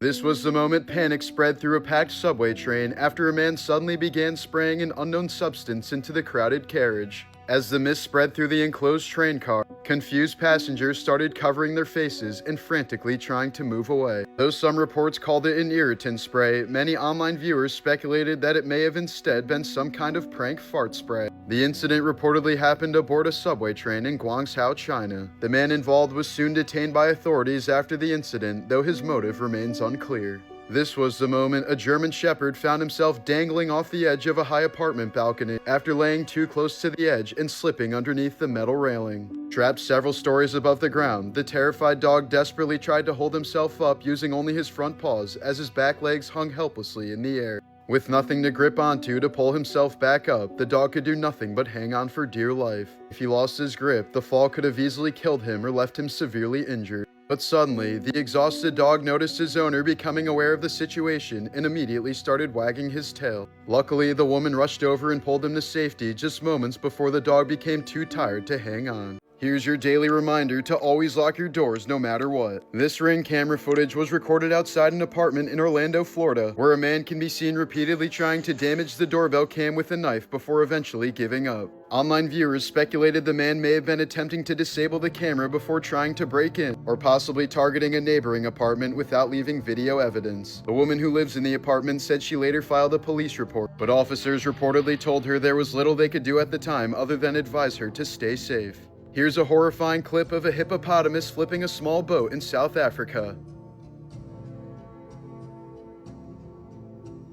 This was the moment panic spread through a packed subway train after a man suddenly began spraying an unknown substance into the crowded carriage. As the mist spread through the enclosed train car, confused passengers started covering their faces and frantically trying to move away. Though some reports called it an irritant spray, many online viewers speculated that it may have instead been some kind of prank fart spray. The incident reportedly happened aboard a subway train in Guangzhou, China. The man involved was soon detained by authorities after the incident, though his motive remains unclear. This was the moment a German shepherd found himself dangling off the edge of a high apartment balcony after laying too close to the edge and slipping underneath the metal railing. Trapped several stories above the ground, the terrified dog desperately tried to hold himself up using only his front paws as his back legs hung helplessly in the air. With nothing to grip onto to pull himself back up, the dog could do nothing but hang on for dear life. If he lost his grip, the fall could have easily killed him or left him severely injured. But suddenly, the exhausted dog noticed his owner becoming aware of the situation and immediately started wagging his tail. Luckily, the woman rushed over and pulled him to safety just moments before the dog became too tired to hang on. Here's your daily reminder to always lock your doors no matter what. This Ring camera footage was recorded outside an apartment in Orlando, Florida, where a man can be seen repeatedly trying to damage the doorbell cam with a knife before eventually giving up. Online viewers speculated the man may have been attempting to disable the camera before trying to break in, or possibly targeting a neighboring apartment without leaving video evidence. The woman who lives in the apartment said she later filed a police report, but officers reportedly told her there was little they could do at the time other than advise her to stay safe. Here's a horrifying clip of a hippopotamus flipping a small boat in South Africa.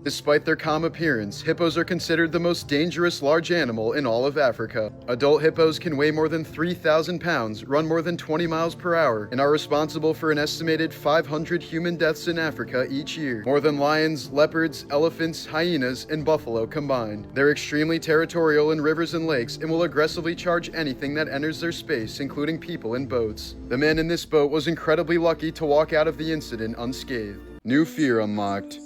Despite their calm appearance, hippos are considered the most dangerous large animal in all of Africa. Adult hippos can weigh more than 3,000 pounds, run more than 20 miles per hour, and are responsible for an estimated 500 human deaths in Africa each year, more than lions, leopards, elephants, hyenas, and buffalo combined. They're extremely territorial in rivers and lakes and will aggressively charge anything that enters their space, including people and boats. The man in this boat was incredibly lucky to walk out of the incident unscathed. New fear unlocked.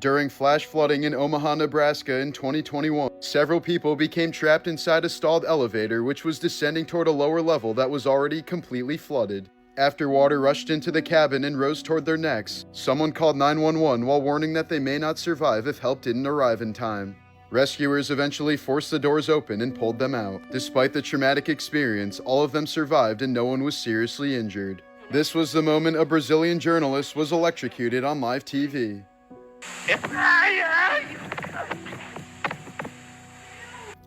During flash flooding in Omaha, Nebraska in 2021, several people became trapped inside a stalled elevator which was descending toward a lower level that was already completely flooded. After water rushed into the cabin and rose toward their necks, someone called 911 while warning that they may not survive if help didn't arrive in time. Rescuers eventually forced the doors open and pulled them out. Despite the traumatic experience, all of them survived and no one was seriously injured. This was the moment a Brazilian journalist was electrocuted on live TV.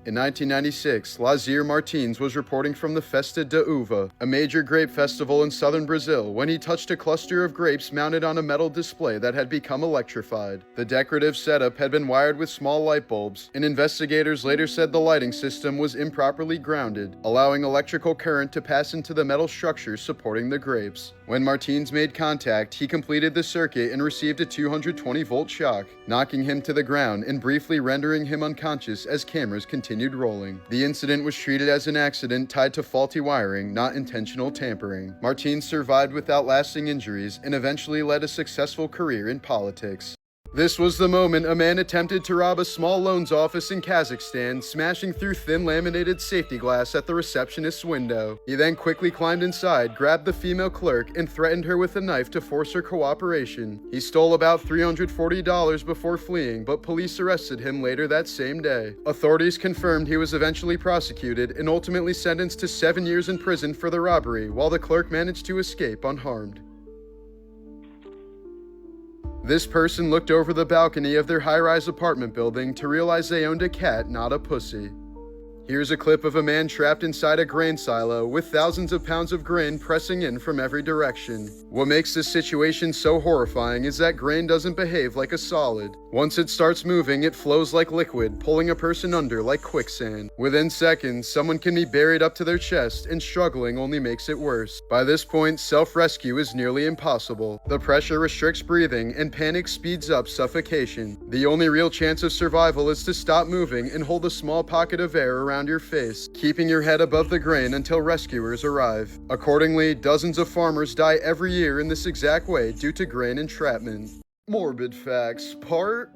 In 1996, Lazier Martins was reporting from the Festa de Uva, a major grape festival in southern Brazil, when he touched a cluster of grapes mounted on a metal display that had become electrified. The decorative setup had been wired with small light bulbs, and investigators later said the lighting system was improperly grounded, allowing electrical current to pass into the metal structure supporting the grapes. When Martins made contact, he completed the circuit and received a 220-volt shock, knocking him to the ground and briefly rendering him unconscious as cameras continued rolling. The incident was treated as an accident tied to faulty wiring, not intentional tampering. Martins survived without lasting injuries and eventually led a successful career in politics. This was the moment a man attempted to rob a small loans office in Kazakhstan, smashing through thin laminated safety glass at the receptionist's window. He then quickly climbed inside, grabbed the female clerk, and threatened her with a knife to force her cooperation. He stole about $340 before fleeing, but police arrested him later that same day. Authorities confirmed he was eventually prosecuted and ultimately sentenced to 7 years in prison for the robbery, while the clerk managed to escape unharmed. This person looked over the balcony of their high-rise apartment building to realize they owned a cat, not a pussy. Here's a clip of a man trapped inside a grain silo with thousands of pounds of grain pressing in from every direction. What makes this situation so horrifying is that grain doesn't behave like a solid. Once it starts moving, it flows like liquid, pulling a person under like quicksand. Within seconds, someone can be buried up to their chest, and struggling only makes it worse. By this point, self-rescue is nearly impossible. The pressure restricts breathing, and panic speeds up suffocation. The only real chance of survival is to stop moving and hold a small pocket of air around your face, keeping your head above the grain until rescuers arrive. Accordingly, dozens of farmers die every year in this exact way due to grain entrapment. Morbid Facts, Part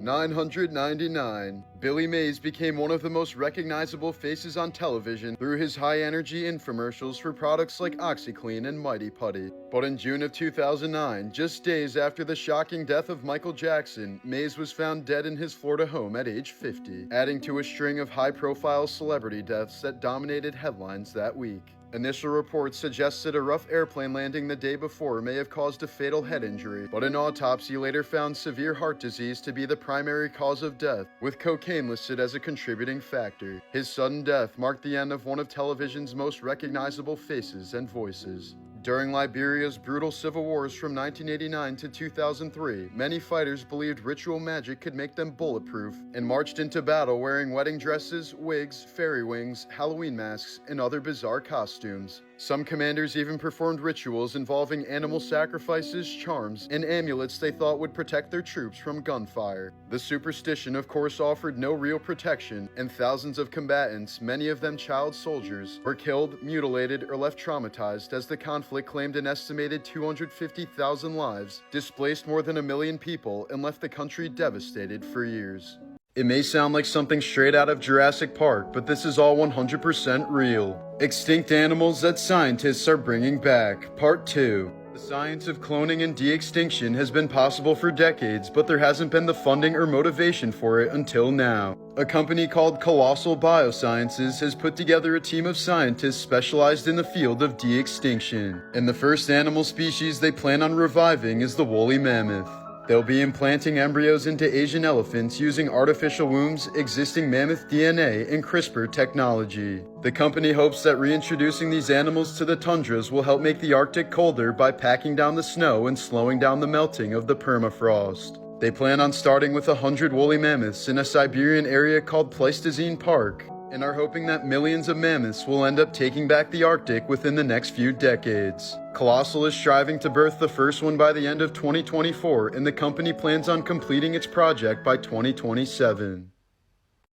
999. Billy Mays became one of the most recognizable faces on television through his high-energy infomercials for products like OxyClean and Mighty Putty. But in June of 2009, just days after the shocking death of Michael Jackson, Mays was found dead in his Florida home at age 50, adding to a string of high-profile celebrity deaths that dominated headlines that week. Initial reports suggested a rough airplane landing the day before may have caused a fatal head injury, but an autopsy later found severe heart disease to be the primary cause of death, with cocaine listed as a contributing factor. His sudden death marked the end of one of television's most recognizable faces and voices. During Liberia's brutal civil wars from 1989 to 2003, many fighters believed ritual magic could make them bulletproof and marched into battle wearing wedding dresses, wigs, fairy wings, Halloween masks, and other bizarre costumes. Some commanders even performed rituals involving animal sacrifices, charms, and amulets they thought would protect their troops from gunfire. The superstition, of course, offered no real protection, and thousands of combatants, many of them child soldiers, were killed, mutilated, or left traumatized as the conflict claimed an estimated 250,000 lives, displaced more than 1 million people, and left the country devastated for years. It may sound like something straight out of Jurassic Park, but this is all 100% real. Extinct animals that scientists are bringing back, Part 2. The science of cloning and de-extinction has been possible for decades, but there hasn't been the funding or motivation for it until now. A company called Colossal Biosciences has put together a team of scientists specialized in the field of de-extinction. And the first animal species they plan on reviving is the woolly mammoth. They'll be implanting embryos into Asian elephants using artificial wombs, existing mammoth DNA, and CRISPR technology. The company hopes that reintroducing these animals to the tundras will help make the Arctic colder by packing down the snow and slowing down the melting of the permafrost. They plan on starting with 100 woolly mammoths in a Siberian area called Pleistocene Park, and are hoping that millions of mammoths will end up taking back the Arctic within the next few decades. Colossal is striving to birth the first one by the end of 2024, and the company plans on completing its project by 2027.